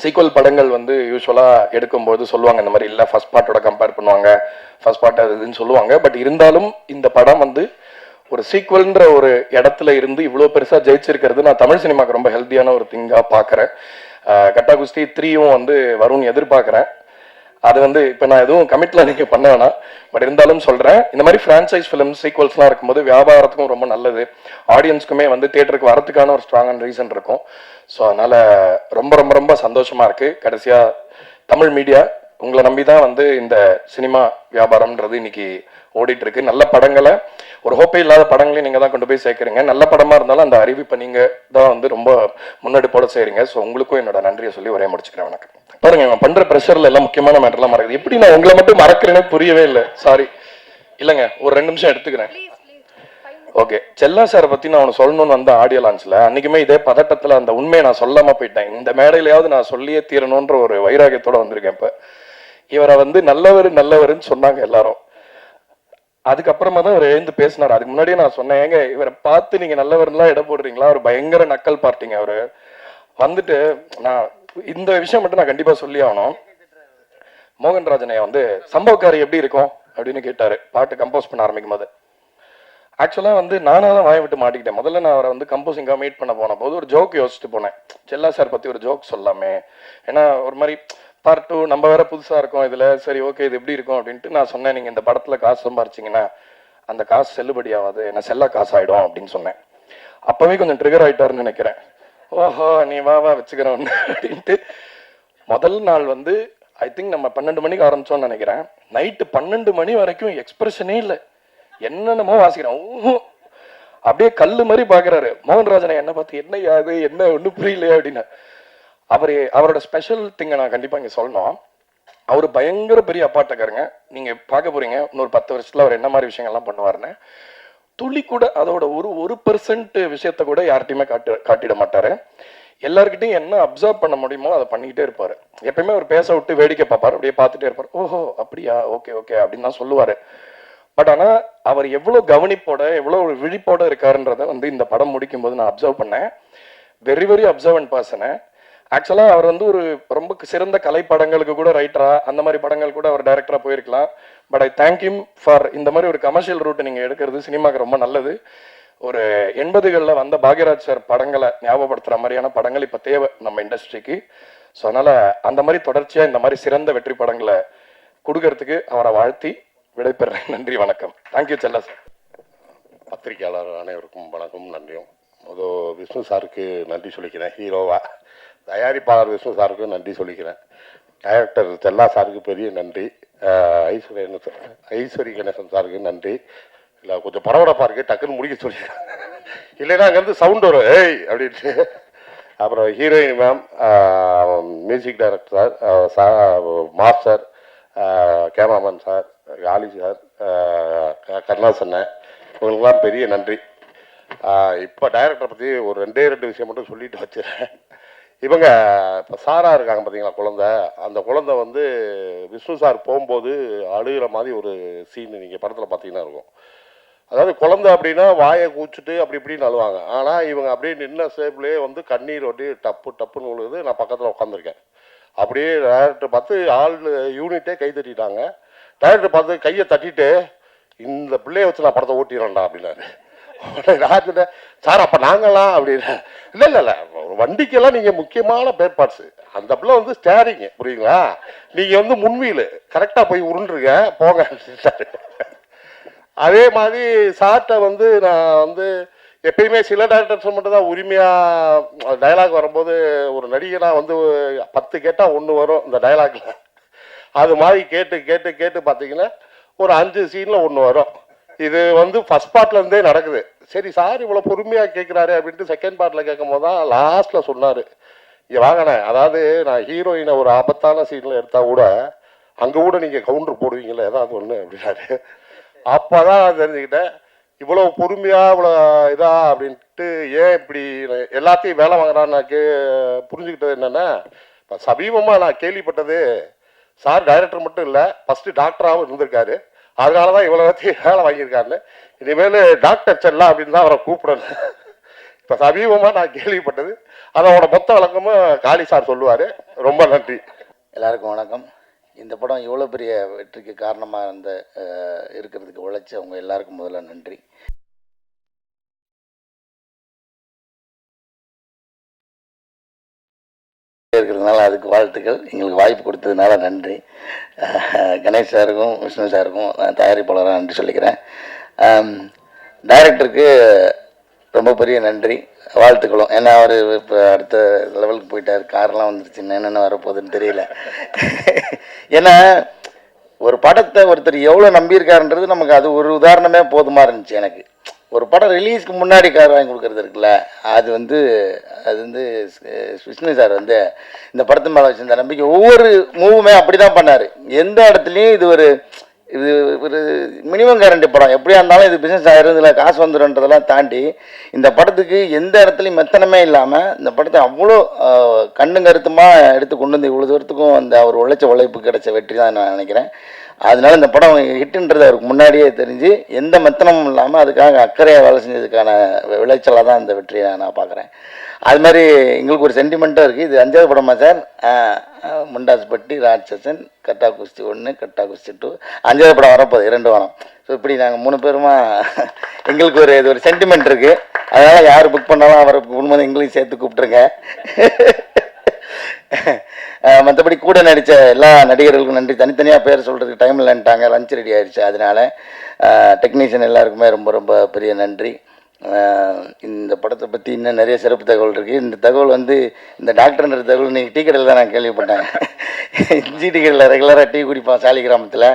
சீக்வல் படங்கள் வந்து யூஸ்வலாக எடுக்கும்போது சொல்லுவாங்க இந்த மாதிரி இல்லை ஃபர்ஸ்ட் பார்ட்டோட கம்பேர் பண்ணுவாங்க, ஃபர்ஸ்ட் பார்ட் அது இதுன்னு சொல்லுவாங்க. பட் இருந்தாலும் இந்த படம் வந்து ஒரு சீக்வல்ன்ற ஒரு இடத்துல இருந்து இவ்வளோ பெருசாக ஜெயிச்சிருக்கிறது நான் தமிழ் சினிமாவுக்கு ரொம்ப ஹெல்த்தியான ஒரு திங்காக பார்க்குறேன். கட்டா குஸ்தி 3யும் வந்து வரும்னு எதிர்பார்க்குறேன். அது வந்து இப்போ நான் எதுவும் கமிட்ல நீங்கள் பண்ண வேணாம், பட் இருந்தாலும் சொல்கிறேன், இந்த மாதிரி ஃப்ரான்ச்சைஸ் ஃபிலிம் சீக்வல்ஸ்லாம் இருக்கும்போது வியாபாரத்துக்கும் ரொம்ப நல்லது, ஆடியன்ஸ்க்குமே வந்து தியேட்டருக்கு வரதுக்கான ஒரு ஸ்ட்ராங்கான ரீசன் இருக்கும். ஸோ அதனால் ரொம்ப ரொம்ப ரொம்ப சந்தோஷமாக இருக்குது. கடைசியாக தமிழ் மீடியா உங்களை நம்பி தான் வந்து இந்த சினிமா வியாபாரம்ன்றது இன்னைக்கு ஓடிட்டு இருக்கு. நல்ல படங்களை, ஒரு ஹோப்பே இல்லாத படங்களையும் நீங்கள் தான் கொண்டு போய் சேர்க்குறீங்க. நல்ல படமாக இருந்தாலும் அந்த அறிவிப்பை நீங்கள் தான் வந்து ரொம்ப முன்னெடுப்போட செய்கிறீங்க. ஸோ உங்களுக்கும் என்னோட நன்றியை சொல்லி ஒரே முடிச்சுக்கிறேன். வணக்கம். பாருங்க, இவன் பண்ற ப்ரெஷர்ல எல்லாம் முக்கியமான மேட்டர்லாம் மறக்குது. எப்படி நான் உங்களை மட்டும் மறக்கிறேன்னு புரியவே இல்லை. சாரி. இல்லைங்க, ஒரு 2 நிமிஷம் எடுத்துக்கிறேன். ஓகே, செல்லா சாரை பத்தி நான் ஒன்று சொல்லணும்னு வந்த ஆடியோ லான்ச்ல அன்னைக்குமே இதே பதட்டத்துல அந்த உண்மையை நான் சொல்லாம போயிட்டேன். இந்த மேடையிலையாவது நான் சொல்லியே தீரணுன்ற ஒரு வைராகியத்தோட வந்திருக்கேன். இப்ப இவரை வந்து நல்லவருன்னு சொன்னாங்க எல்லாரும். அதுக்கப்புறமா தான் இவர் எழுந்து பேசினார். அதுக்கு முன்னாடியே நான் சொன்னேன், ஏங்க இவரை பார்த்து நீங்க நல்லவர்லாம் இடம் போடுறீங்களா, ஒரு பயங்கர நக்கல் பார்ட்டிங்க அவரு. வந்துட்டு நான் இந்த விஷயம் மட்டும் நான் கண்டிப்பா சொல்லி ஆகணும். மோகன்ராஜனைய வந்து சம்பவக்காரி எப்படி இருக்கும் அப்படின்னு கேட்டாரு பாட்டு கம்போஸ் பண்ண ஆரம்பிக்கும் போது. ஆக்சுவலா வந்து நானா தான் வாயை விட்டு மாட்டிக்கிட்டேன். முதல்ல நான் அவரை வந்து கம்போசிங்கா மீட் பண்ண போன போது ஒரு ஜோக் யோசிச்சுட்டு போனேன், செல்லா சார் பத்தி ஒரு ஜோக் சொல்லாமே, ஏன்னா ஒரு மாதிரி பார்ட் 2 நம்ம வேற புதுசா இருக்கோம் இதுல, சரி ஓகே இது எப்படி இருக்கும் அப்படின்ட்டு நான் சொன்னேன், நீங்க இந்த படத்துல காசு சம்பாரிச்சிங்கன்னா அந்த காசு செல்லுபடி ஆகாது, என்ன செல்லா காசு ஆயிடும் அப்படின்னு சொன்னேன். அப்பவே கொஞ்சம் ட்ரிகர் ஆயிட்டாருன்னு நினைக்கிறேன். ஓஹோ நீ வா வச்சுக்கிறோம் அப்படின்ட்டு. முதல் நாள் வந்து ஐ திங்க் நம்ம 12 மணிக்கு ஆரம்பிச்சோம்னு நினைக்கிறேன். நைட்டு 12 மணி வரைக்கும் எக்ஸ்பிரஷனே இல்லை, என்னென்னமோ வாசிக்கிறேன். அப்படியே கல்லு மாதிரி பாக்குறாரு. மோகன்ராஜனை என்ன பார்த்து என்ன யாது என்ன ஒன்றும் புரியலையே அப்படின்னு. அவரோட ஸ்பெஷல் திங்கை நான் கண்டிப்பா இங்க சொல்லணும். அவர் பயங்கர பெரிய அப்பாட்டக்காரங்க. நீங்க பார்க்க போறீங்க இன்னொரு 10 வருஷத்துல அவர் என்ன மாதிரி விஷயங்கள்லாம் பண்ணுவாருன்னு. துளி கூட அதோட ஒரு 1% விஷயத்த கூட யார்கிட்டையுமே காட்டிட மாட்டாரு. எல்லார்கிட்டையும் என்ன அப்சர்வ் பண்ண முடியுமோ அதை பண்ணிக்கிட்டே இருப்பாரு. எப்பயுமே அவர் பேச விட்டு வேடிக்கை பார்ப்பாரு, அப்படியே பார்த்துட்டே இருப்பார். ஓஹோ அப்படியா, ஓகே ஓகே அப்படின்னு தான் சொல்லுவாரு. பட் ஆனா அவர் எவ்வளவு கவனிப்போட எவ்வளவு விழிப்போட இருக்காருன்றத வந்து இந்த படம் முடிக்கும் போது நான் அப்சர்வ் பண்ணேன். Very very observant person. ஆக்சுவலா அவர் வந்து ஒரு ரொம்ப சிறந்த கலை படங்களுக்கு கூட ரைட்டரா, அந்த மாதிரி படங்கள் கூட அவர் டைரக்டரா போயிருக்கலாம். But I thank him for இந்த மாதிரி ஒரு கமர்ஷியல் ரூட் நீங்க எடுக்கிறது சினிமாக்கு ரொம்ப நல்லது. ஒரு 80களில் வந்த பாக்யராஜ் சார் படங்களை ஞாபகப்படுத்துற மாதிரியான படங்கள் இப்ப தேவை நம்ம இண்டஸ்ட்ரிக்கு. ஸோ அதனால அந்த மாதிரி தொடர்ச்சியா இந்த மாதிரி சிறந்த வெற்றி படங்களை கொடுக்கறதுக்கு அவரை வாழ்த்தி விடைபெறேன். நன்றி, வணக்கம். தேங்க்யூ செல்லா சார். பத்திரிகையாளர் அனைவருக்கும் வணக்கம், நன்றியும். விஷ்ணு சாருக்கு நன்றி சொல்லிக்கிறேன், ஹீரோவா. தயாரிப்பாளர் விஷ்ணு சாருக்கு நன்றி சொல்லிக்கிறேன். டைரக்டர் செல்லா சாருக்கு பெரிய நன்றி. ஐஸ்வரி கணேசன் சாருக்கு நன்றி. இல்லை கொஞ்சம் பரபரப்பாக இருக்குது, டக்குன்னு முடிக்க சொல்லிக்கிறேன், இல்லைன்னா அங்கேருந்து சவுண்ட் வரும் ஏய் அப்படின்ட்டு. அப்புறம் heroine ma'am, music director sir, master, cameraman sir, ஆலி சார், கருணாசண்ணன், இவங்களுக்கெல்லாம் பெரிய நன்றி. இப்போ டைரக்டரை பற்றி ஒரு ரெண்டு விஷயம் மட்டும் சொல்லிட்டு வச்சுறேன். இவங்க இப்போ சாரா இருக்காங்க பார்த்தீங்களா, குழந்தை. அந்த குழந்தை வந்து விஷ்ணு சார் போகும்போது அழுகிற மாதிரி ஒரு சீன் நீங்கள் படத்தில் பார்த்தீங்கன்னா இருக்கும். அதாவது குழந்தை அப்படின்னா வாயை கூச்சிட்டு அப்படி இப்படின்னு அழுவாங்க. ஆனால் இவங்க அப்படியே நின்ன சேப்லேயே வந்து கண்ணீர் ஒட்டி டப்பு டப்புன்னு விழுகுது. நான் பக்கத்தில் உட்காந்துருக்கேன். அப்படியே டைரக்டர் பார்த்து ஆள் யூனிட்டே கை தட்டிட்டாங்க. டைரக்டர் பார்த்து கையை தட்டிட்டு, இந்த பிள்ளைய வச்சு நான் படத்தை ஓட்டிடுறேன்டா அப்படின்னாரு. நான் சார் அப்போ நாங்களாம் அப்படின்னு, இல்லை ஒரு வண்டிக்கெல்லாம் நீங்கள் முக்கியமான பேர் பார்ட்ஸு. அந்த பிள்ளை வந்து ஸ்டேரிங்கு, புரியுங்களா? நீங்கள் வந்து முன்வீல் கரெக்டாக போய் உருண்டுருங்க போங்க. அதே மாதிரி சார்ட்ட வந்து நான் வந்து எப்பயுமே சில டைரக்டர்ஸ் மட்டும் தான் உரிமையாக டைலாக் வரும்போது, ஒரு நடிகனாக வந்து 10 கேட்டால் 1 வரும் இந்த டைலாக்ல. அது மாதிரி கேட்டு கேட்டு கேட்டு பார்த்தீங்கன்னா ஒரு 5 சீனில் 1 வரும். இது வந்து ஃபர்ஸ்ட் பார்ட்லேருந்தே நடக்குது. சரி சார் இவ்வளோ பொறுமையாக கேட்குறாரு அப்படின்ட்டு செகண்ட் பார்ட்டில் கேட்கும் போது தான் லாஸ்ட்டில் சொன்னார், இங்கே வாங்கினே, அதாவது நான் ஹீரோயினை ஒரு ஆபத்தான சீனில் எடுத்தால் கூட அங்கே கூட நீங்கள் கவுண்டர் போடுவீங்களே ஏதாவது ஒன்று அப்படின்னாரு. அப்போ தான் தெரிஞ்சுக்கிட்டேன் இவ்வளோ பொறுமையாக இவ்வளோ இதா அப்படின்ட்டு. ஏன் இப்படி எல்லாத்தையும் வேலை வாங்குறான்னு புரிஞ்சுக்கிட்டது என்னென்னா, இப்போ சமீபமாக நான் கேள்விப்பட்டது, சார் டைரக்டர் மட்டும் இல்லை ஃபஸ்ட்டு டாக்டராகவும் இருந்திருக்காரு. அதனால தான் இவ்வளோ வேலை வாங்கியிருக்காருன்னு. இனிமேல் டாக்டர் செல்லா அப்படின்னு தான் அவரை கூப்பிடணும். இப்போ சமீபமாக நான் கேள்விப்பட்டது. அதோட மொத்த விளக்கமும் காளி சார் சொல்லுவார். ரொம்ப நன்றி. எல்லாருக்கும் வணக்கம். இந்த படம் இவ்வளோ பெரிய வெற்றிக்கு காரணமாக இருந்த இருக்கிறதுக்கு உழைச்சவங்க எல்லாருக்கும் முதல்ல நன்றி. இருக்கிறதுனால அதுக்கு வாழ்த்துக்கள். எங்களுக்கு வாய்ப்பு கொடுத்ததுனால நன்றி. கணேஷ் சாருக்கும் விஷ்ணு சாருக்கும் நான் தயாரிப்பாளராக நன்றி சொல்லிக்கிறேன். டைரக்டருக்கு ரொம்ப பெரிய நன்றி, வாழ்த்துக்களும். ஏன்னா அவர் இப்போ அடுத்த லெவலுக்கு போயிட்டார். காரெலாம் வந்துருச்சு, என்னென்ன வரப்போகுதுன்னு தெரியல. ஏன்னா ஒரு படத்தை ஒருத்தர் எவ்வளோ நம்பியிருக்காருன்றது நமக்கு அது ஒரு உதாரணமே போதுமாக இருந்துச்சு. எனக்கு ஒரு படம் ரிலீஸ்க்கு முன்னாடி கார் வாங்கி கொடுக்குறது இருக்குல்ல, அது வந்து விஷ்ணு சார் வந்து இந்த படத்து மேலே வச்சிருந்த நம்பிக்கை ஒவ்வொரு மூவுமே அப்படி தான் பண்ணார். எந்த இடத்துலையும் இது ஒரு மினிமம் கேரண்டி படம், எப்படியா இருந்தாலும் இது பிஸ்னஸ் ஆயிரும், இதில் காசு வந்துடும்ன்றதெல்லாம் தாண்டி இந்த படத்துக்கு எந்த இடத்துலையும் மெத்தனமே இல்லாமல் இந்த படத்தை அவ்வளோ கண்ணும் கருத்துமாக எடுத்து கொண்டு வந்து இவ்வளோ தூரத்துக்கும் அந்த அவர் உழைச்ச உழைப்பு கிடைச்ச வெற்றி தான் நான் நினைக்கிறேன். அதனால இந்த படம் ஹிட்டுன்றது அவருக்கு முன்னாடியே தெரிஞ்சு எந்த மெத்தனமும் இல்லாமல் அதுக்காக அக்கறையாக வேலை செஞ்சதுக்கான விளைச்சலாக தான் இந்த வெற்றியை நான் பார்க்குறேன். அது மாதிரி எங்களுக்கு ஒரு சென்டிமெண்ட்டாக இருக்குது. இது 5வது படமா சார்? முண்டாஸ்பட்டி, ராட்சசன், கட்டா குஸ்தி 1, கட்டா குஸ்தி 2, 5வது படம் வரப்போகுது 2 வாரம். ஸோ இப்படி நாங்கள் 3 பேருமா எங்களுக்கு இது ஒரு சென்டிமெண்ட் இருக்குது. அதனால் யார் புக் பண்ணாலும் அவரை குடும்பம் எங்களையும் சேர்த்து கூப்பிட்ருங்க. மற்றபடி கூட நடித்த எல்லா நடிகர்களுக்கும் நன்றி. தனித்தனியாக பேர் சொல்கிறதுக்கு டைம் இல்லைன்ட்டாங்க, லஞ்ச் ரெடி ஆயிடுச்சு. அதனால் டெக்னீஷியன் எல்லாருக்குமே ரொம்ப ரொம்ப பெரிய நன்றி. இந்த படத்தை பற்றி இன்னும் நிறைய சிறப்பு தகவல் இருக்குது. இந்த தகவல் வந்து இந்த டாக்டர்ன்ற தகவல் நீங்கள் டீ கடையில் தான் நான் கேள்விப்பட்டேன். இஞ்சி டீ கடையில் ரெகுலராக டீ குடிப்பான் சாலி கிராமத்தில்.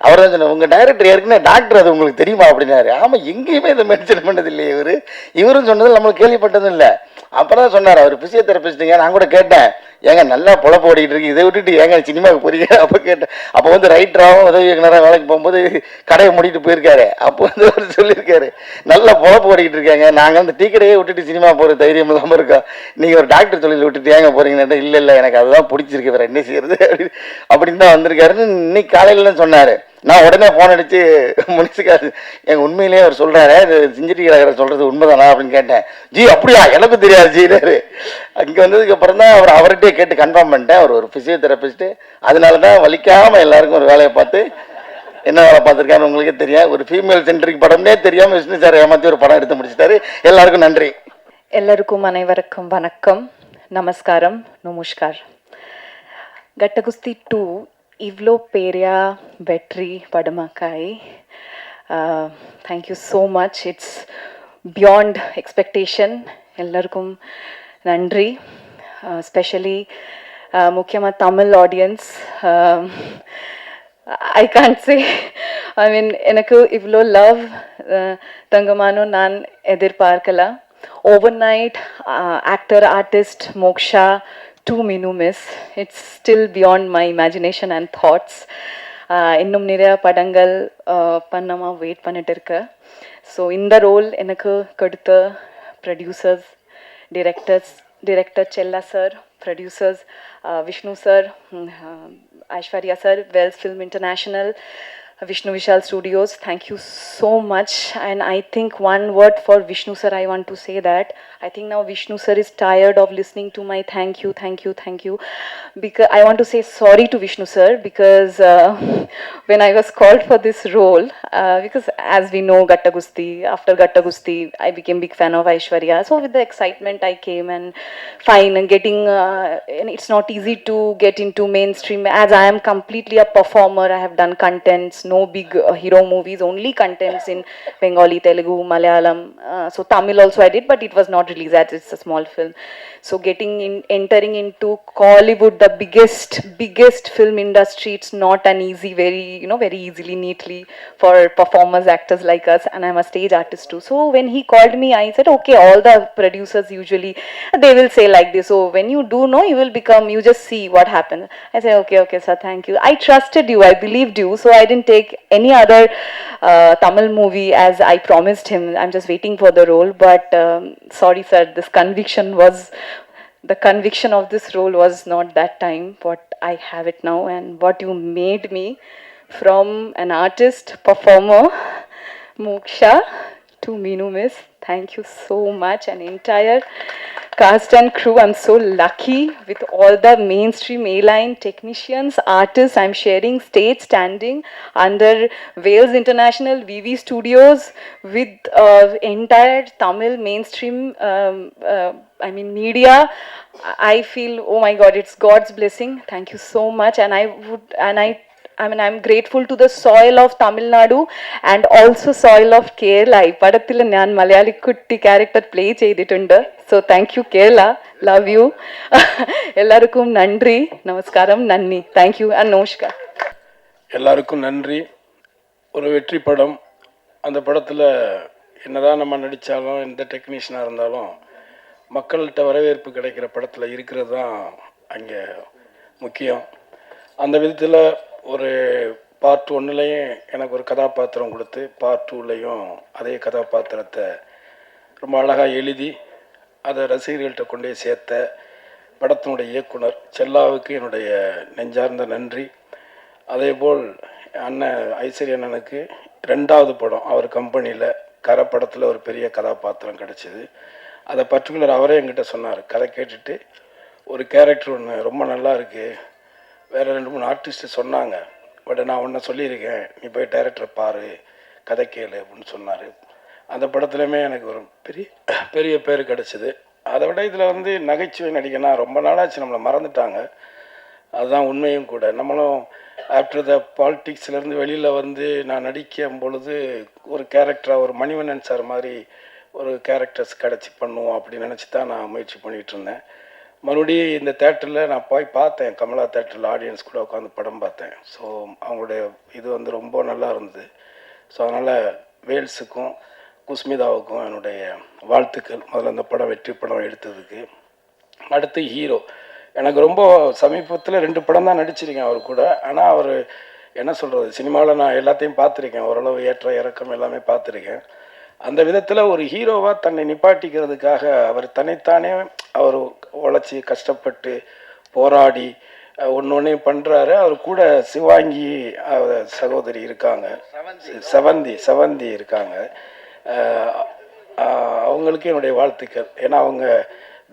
அவர் தான் சொன்னார், உங்கள் டைரக்டர் ஏற்கனவே டாக்டர், அது உங்களுக்கு தெரியுமா அப்படின்னாரு. ஆமாம், எங்கேயுமே இதை மென்ஷன் பண்ணது இல்லையே இவரும் சொன்னது நம்மளுக்கு கேள்விப்பட்டதும் இல்லை. அப்புறம் தான் சொன்னார், அவர் ஃபிசியோதெரபிஸ்ட்டுங்க. நான் கூட கேட்டேன், ஏங்க நல்லா பொழப்பு ஓடிக்கிட்டு இருக்கு, இதை விட்டுட்டு ஏங்க சினிமாவுக்கு போறீங்க? அப்போ கேட்டேன். அப்போ வந்து ரைட்டராகவும் உதவி இயக்குனராக வேலைக்கு போகும்போது கடையை மூடிட்டு போயிருக்காரு. அப்போ வந்து அவர் சொல்லியிருக்காரு, நல்லா பொழப்பு ஓடிக்கிட்டு இருக்காங்க, நாங்கள் வந்து டீ கடையே விட்டுட்டு சினிமா போகிற தைரியம் இல்லாமல் இருக்கோம், நீங்கள் ஒரு டாக்டர் தொழில் விட்டுட்டு ஏங்க போகிறீங்கன்னு. இல்லை எனக்கு அதுதான் பிடிச்சிருக்கு, வேறு என்ன செய்யறது அப்படின்னு தான் வந்திருக்காருன்னு இன்னைக்கு காலையில் சொன்னார். நான் உடனே ஃபோன் அடித்து முனிசுக்காரு, எங்கள் உண்மையிலேயே அவர் சொல்கிறாரு, இது சிஞ்சிட்டி கலகரை சொல்கிறது உண்மைதானா அப்படின்னு கேட்டேன். ஜி அப்படியா, எனக்கு தெரியாது ஜினாரு. அங்கே வந்ததுக்கப்புறம் தான் அவர்கிட்டே கேட்டு கன்ஃபார்ம் பண்ணிட்டேன். அவர் ஒரு ஃபிசியோதெரபிஸ்ட்டு. அதனால தான் வலிக்காமல் எல்லாருக்கும் ஒரு வேலையை பார்த்து என்ன வேலை பார்த்துருக்காரு உங்களுக்கே தெரியும். ஒரு ஃபீமேல் சென்ட்ரிக் படம்னே தெரியாமல் விஷ்ணு சார் ஏமாற்றி ஒரு படம் எடுத்து முடிச்சிட்டாரு. எல்லாருக்கும் நன்றி. எல்லாருக்கும் அனைவருக்கும் வணக்கம், நமஸ்காரம், நமஸ்கார். கட்டகுஸ்தி 2 இவ்வளோ பெரிய வெற்றி படமாக்காய். Thank you so much. It's beyond expectation. எல்லாருக்கும் நன்றி. ஸ்பெஷலி முக்கியமாக Tamil audience. I can't say, I mean எனக்கு இவ்வளோ லவ் தங்கமானோ நான் எதிர்பார்க்கல. Overnight actor artist Moksha to Minu Miss. It's still beyond my imagination and thoughts. இன்னும் நிறைய படங்கள் பண்ணமா வெயிட் பண்ணிட்டு இருக்கேன். ஸோ இந்த ரோல் எனக்கு கொடுத்த ப்ரொடியூசர்ஸ், டிரெக்டர் செல்லா sir, producers Vishnu sir, Aishwarya sir, Wells film international, Vishnu Vishal Studios, thank you so much. And I think one word for Vishnu sir, I want to say that I think now Vishnu sir is tired of listening to my thank you. Because I want to say sorry to Vishnu sir, because when I was called for this role, because as we know Gatta Gusti, after Gatta Gusti, I became big fan of Aishwarya. So with the excitement I came, and fine, and getting, and it's not easy to get into mainstream, as I am completely a performer. I have done contents, no big hero movies, only contents in Bengali, Telugu, Malayalam, so Tamil also I did, but it was not released as it's a small film. So entering into Kollywood, the biggest film industry, it's not an easy, very easily, neatly for performers, actors like us, and I'm a stage artist too. So when he called me, I said, okay, all the producers usually, they will say like this, so when you do know, you will become, you just see what happens. I said, okay sir, thank you. I trusted you, I believed you, so I didn't take any other Tamil movie as I promised him. I'm just waiting for the role, but sorry sir, the conviction of this role was not that time what I have it now, and what you made me from an artist, performer, Moksha to Meenu Miss. Thank you so much, and entire cast and crew. I'm so lucky with all the mainstream A-line technicians, artists. I'm sharing stage standing under Wales International VV Studios with entire Tamil mainstream media. I feel, oh my God, it's God's blessing. Thank you so much. I'm grateful to the soil of Tamil Nadu and also soil of Kerala. ഈ പടത്തിൽ ഞാൻ മലയാളി കുട്ടി character play ചെയ്തിട്ടുണ്ട്. So thank you Kerala, love you. எல்லாருக்கும் நன்றி, நமஸ்காரம், நன்றி. Thank you and namaskar. எல்லாருக்கும் நன்றி. ஒரு வெற்றி படம். அந்த படத்தில் என்னதான் நம்ம நடித்தாலும், எந்த டெக்னீஷியனாக இருந்தாலும், மக்கள்கிட்ட வரவேற்பு கிடைக்கிற படத்தில் இருக்கிறது தான் அங்கே முக்கியம். அந்த விதத்தில் ஒரு பார்ட் 1லையும் எனக்கு ஒரு கதாபாத்திரம் கொடுத்து, பார்ட் 2லையும் அதே கதாபாத்திரத்தை ரொம்ப அழகாக எழுதி அதை ரசிகர்கள்ட்ட கொண்டே சேர்த்த படத்தினுடைய இயக்குனர் செல்லாவுக்கு என்னுடைய நெஞ்சார்ந்த நன்றி. அதேபோல் அண்ணன் ஐஸ்வர்யா அண்ணனுக்கு 2வது படம் அவர் கம்பெனியில் கரை படத்தில் ஒரு பெரிய கதாபாத்திரம் கிடச்சிது. அதை பர்டிகுலர் அவரே என்கிட்ட சொன்னார். கதை கேட்டுட்டு ஒரு கேரக்டர் ஒன்று ரொம்ப நல்லா இருக்குது, வேறு 2-3 ஆர்டிஸ்ட்டு சொன்னாங்க, பட் நான் ஒன்றை சொல்லியிருக்கேன், நீ போய் டைரக்டரை பாரு, கதை கேளு அப்படின்னு சொன்னார். அந்த படத்துலையுமே எனக்கு ஒரு பெரிய பேர் கிடச்சிது. அதை விட இதில் நகைச்சுவை நடிகனா ரொம்ப நாளாச்சு, நம்மளை மறந்துட்டாங்க. அதுதான் உண்மையும் கூட. நம்மளும் ஆஃப்டர் த பாலிட்டிக்ஸ்லேருந்து வெளியில் நான் நடிக்கும் பொழுது ஒரு கேரக்டராக ஒரு மணிவண்ணன் சார் மாதிரி ஒரு கேரக்டர்ஸ் கிடச்சி பண்ணுவோம் அப்படின்னு நினச்சி தான் நான் முயற்சி பண்ணிகிட்டு இருந்தேன். மறுபடியும் இந்த தேட்டரில் நான் போய் பார்த்தேன், கமலா தேட்டரில் ஆடியன்ஸ் கூட உட்காந்து படம் பார்த்தேன். ஸோ அவங்களுடைய இது ரொம்ப நல்லா இருந்தது. ஸோ அதனால் வேல்ஸுக்கும் குஸ்மிதாவுக்கும் என்னுடைய வாழ்த்துக்கள். முதல்ல அந்த படம் வெற்றி படம் எடுத்ததுக்கு. அடுத்து ஹீரோ, எனக்கு ரொம்ப சமீபத்தில் 2 படம் தான் நடிச்சிருக்கேன் அவர் கூட. ஆனால் அவர் என்ன சொல்கிறது, சினிமாவில் நான் எல்லாத்தையும் பார்த்துருக்கேன், ஓரளவு ஏற்ற இறக்கம் எல்லாமே பார்த்துருக்கேன். அந்த விதத்தில் ஒரு ஹீரோவாக தன்னை நிப்பாட்டிக்கிறதுக்காக அவர் தன்னைத்தானே அவர் உழைச்சி கஷ்டப்பட்டு போராடி ஒன்றையும் பண்ணுறாரு. அவர் கூட சிவாங்கி சகோதரி இருக்காங்க, செவந்தி இருக்காங்க. அவங்களுக்கு என்னுடைய வாழ்த்துக்கள். ஏன்னா அவங்க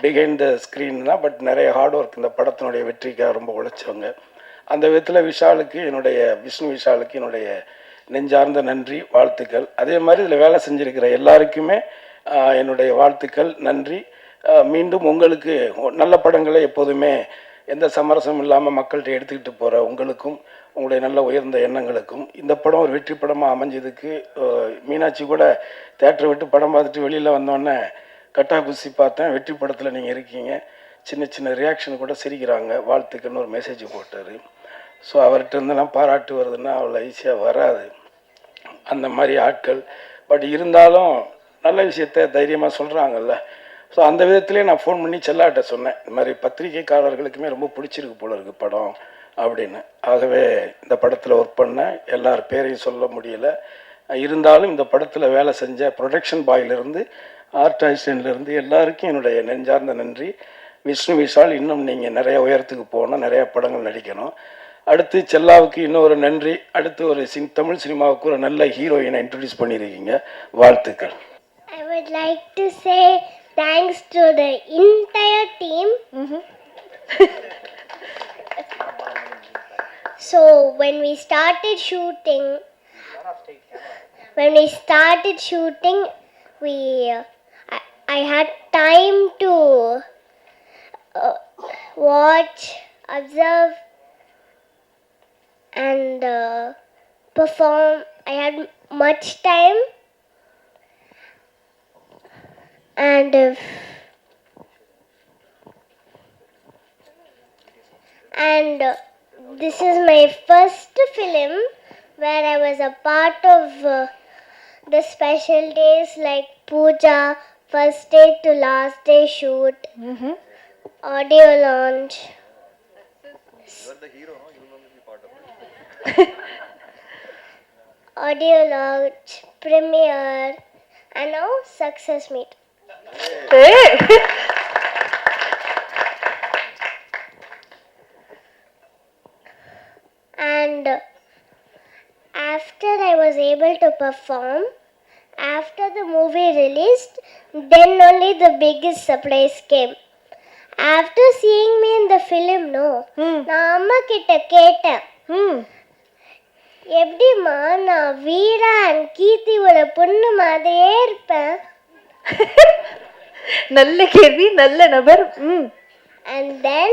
பிஹைண்ட் த ஸ்க்ரீன் தான், பட் நிறைய ஹார்ட் ஒர்க் இந்த படத்தினுடைய வெற்றிக்காக ரொம்ப உழைச்சவங்க. அந்த விதத்தில் விஷ்ணு விஷாலுக்கு என்னுடைய நெஞ்சார்ந்த நன்றி, வாழ்த்துக்கள். அதே மாதிரி இதில் வேலை செஞ்சுருக்கிற எல்லாருக்குமே என்னுடைய வாழ்த்துக்கள், நன்றி. மீண்டும் உங்களுக்கு நல்ல படங்களை எப்போதுமே எந்த சமரசமும் இல்லாமல் மக்கள்கிட்ட எடுத்துக்கிட்டு போகிற உங்களுக்கும் உங்களுடைய நல்ல உயர்ந்த எண்ணங்களுக்கும் இந்த படம் ஒரு வெற்றி படமாக அமைஞ்சதுக்கு, மீனாட்சி கூட தேட்டரை விட்டு படம் பார்த்துட்டு வெளியில் வந்தோடனே கட்டா குசி பார்த்தேன், வெற்றி படத்தில் நீங்கள் இருக்கீங்க, சின்ன ரியாக்ஷன் கூட சிரிக்கிறாங்க, வாழ்த்துக்கள்னு ஒரு மெசேஜ் போட்டார். ஸோ அவர்கிட்ட இருந்தெல்லாம் பாராட்டு வருதுன்னா அவ்வளோ ஈஸியாக வராது அந்த மாதிரி ஆட்கள். பட் இருந்தாலும் நல்ல விஷயத்த தைரியமாக சொல்கிறாங்கல்ல. ஸோ அந்த விதத்துலேயே நான் ஃபோன் பண்ணி செல்லாட்ட சொன்னேன், இந்த மாதிரி பத்திரிகைக்காரர்களுக்குமே ரொம்ப பிடிச்சிருக்கு போல இருக்குது படம், அப்படின்னு. ஆகவே இந்த படத்தில் ஒர்க் பண்ண எல்லார் பேரையும் சொல்ல முடியல. இருந்தாலும் இந்த படத்தில் வேலை செஞ்ச ப்ரொடக்ஷன் பாயிலிருந்து ஆர்ட் அசிஸ்டன்ட்லேருந்து எல்லாருக்கும் என்னுடைய நெஞ்சார்ந்த நன்றி. விஷ்ணு விஷால், இன்னும் நீங்கள் நிறைய உயரத்துக்கு போகணும், நிறைய படங்கள் நடிக்கணும். அடுத்து செல்லாவுக்கு இன்னொரு நன்றி. அடுத்து ஒரு தமிழ் சினிமாவுக்கு ஒரு நல்ல ஹீரோயினை இன்ட்ரடியூஸ் பண்ணியிருக்கீங்க. வாழ்த்துக்கள். I would like to say thanks to the entire team. So when we started shooting, I had time to watch, observe, and perform. I had much time, and this is my first film where I was a part of the special days like puja, first day to last day shoot, audio launch. Audio launch, premiere, and now success meet. And after I was able to perform, after the movie released, then only the biggest surprise came. After seeing me in the film, no, நான் அம்மா கிட்ட கேட்டேன், எப்படிம்மா நான் வீரா and கீர்த்தியோட பொண்ணு மாதிரியே இருப்பேன். நல்ல கேள்வி, நல்ல நபர். And then,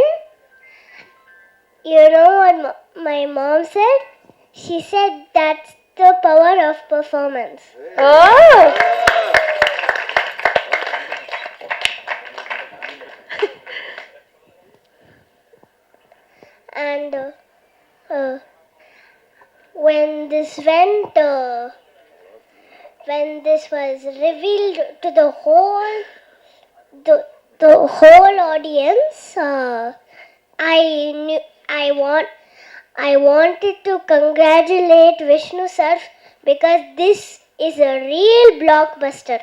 you know what my mom said? She said that's the power of performance. Oh! And when this was revealed to the whole audience, I wanted to congratulate Vishnu sir because this is a real blockbuster.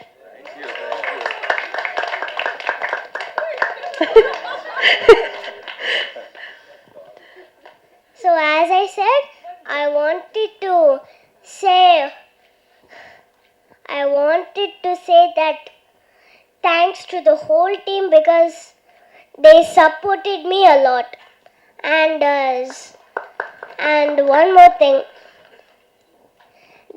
So as I said, I wanted to say that thanks to the whole team because they supported me a lot. And one more thing,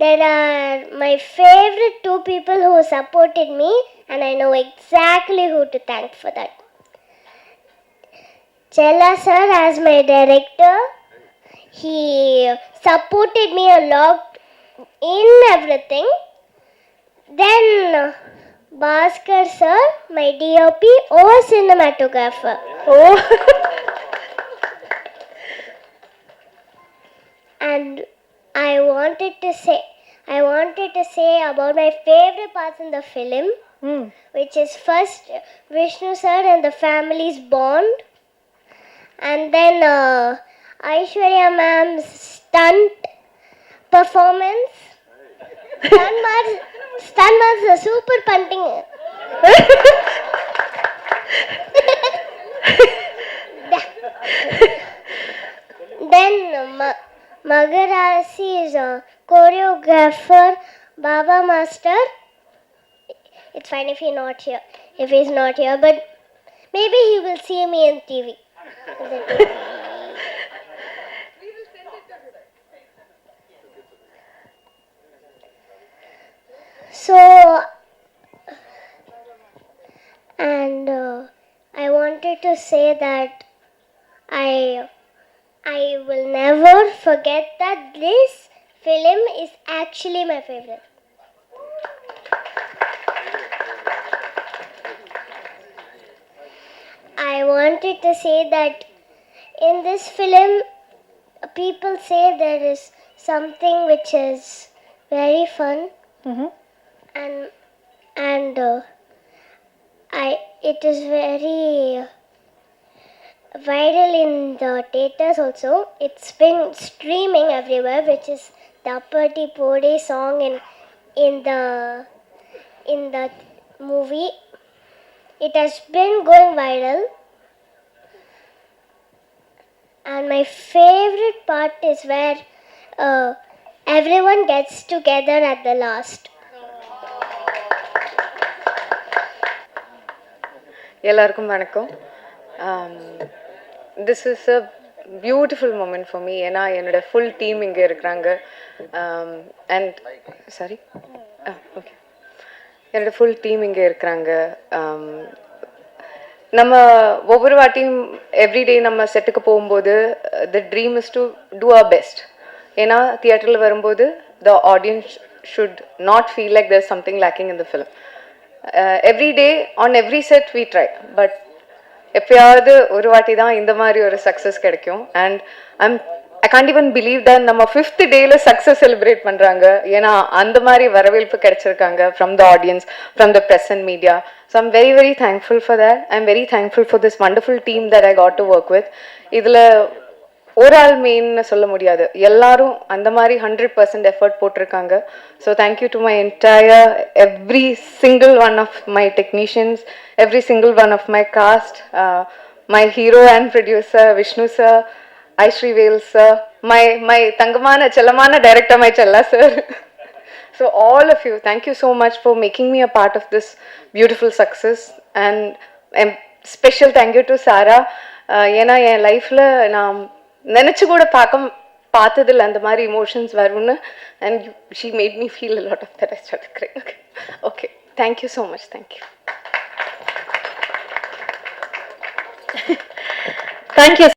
there are my favorite two people who supported me, and I know exactly who to thank for that. Chella sir as my director, he supported me a lot in everything. Then Bhaskar sir, my DOP or cinematographer. Oh. And I wanted to say about my favorite parts in the film, which is first Vishnu sir and the family's bond, and then Aishwarya ma'am's stunt performance. Stunt was super punting. Then Magarasi's choreographer, Baba Master. It's fine if he's not here, but maybe he will see me in TV. So, and I wanted to say that I will never forget that this film is actually my favorite. I wanted to say that in this film, people say there is something which is very fun, and it is very viral in the theaters also. It's been streaming everywhere, which is the Appati Pode song in the movie. It has been going viral, and my favorite part is where everyone gets together at the last. எல்லாருக்கும் வணக்கம். This is a beautiful moment for me. ஏன்னா என்னோட full team இங்கே இருக்கிறாங்க. And sorry okay, என்னோட full team இங்கே இருக்கிறாங்க. நம்ம ஒவ்வொரு வாட்டியும் எவ்ரிடே நம்ம செட்டுக்கு போகும்போது the dream is to do our best. ஏன்னா தியேட்டரில் வரும்போது the audience should not feel like there something lacking in the film. Every day on every set we try, but எப்பயாவது ஒரு வாட்டி தான் இந்த மாதிரி ஒரு சக்ஸஸ் கிடைக்கும். And I can't even believe that நம்ம 5th டேல சக்ஸஸ் செலிப்ரேட் பண்ணுறாங்க. ஏன்னா அந்த மாதிரி வரவேற்பு கிடைச்சிருக்காங்க from the audience, from the press and media. So I'm very very thankful for that. I'm very thankful for this wonderful team that I got to work with. இதில் ஒரு ஆள் மெயின்னு சொல்ல முடியாது, எல்லாரும் அந்த மாதிரி 100% எஃபர்ட் போட்டிருக்காங்க. So thank you to my entire every single one of my technicians, every single one of my cast, my hero and producer Vishnu sir, Ishari Vel sir, my தங்கமான செல்லமான director my Chella sir. So all of you, thank you so much for making me a part of this beautiful success. And special thank you to Sarah. ஏன்னா என் லைஃப்பில் நான் நினச்சி கூட பார்த்ததில்ல அந்த மாதிரி இமோஷன்ஸ் வரும்னு. And she made me feel a lot of that. I start crying. Okay, thank you so much. Thank you. Thank you.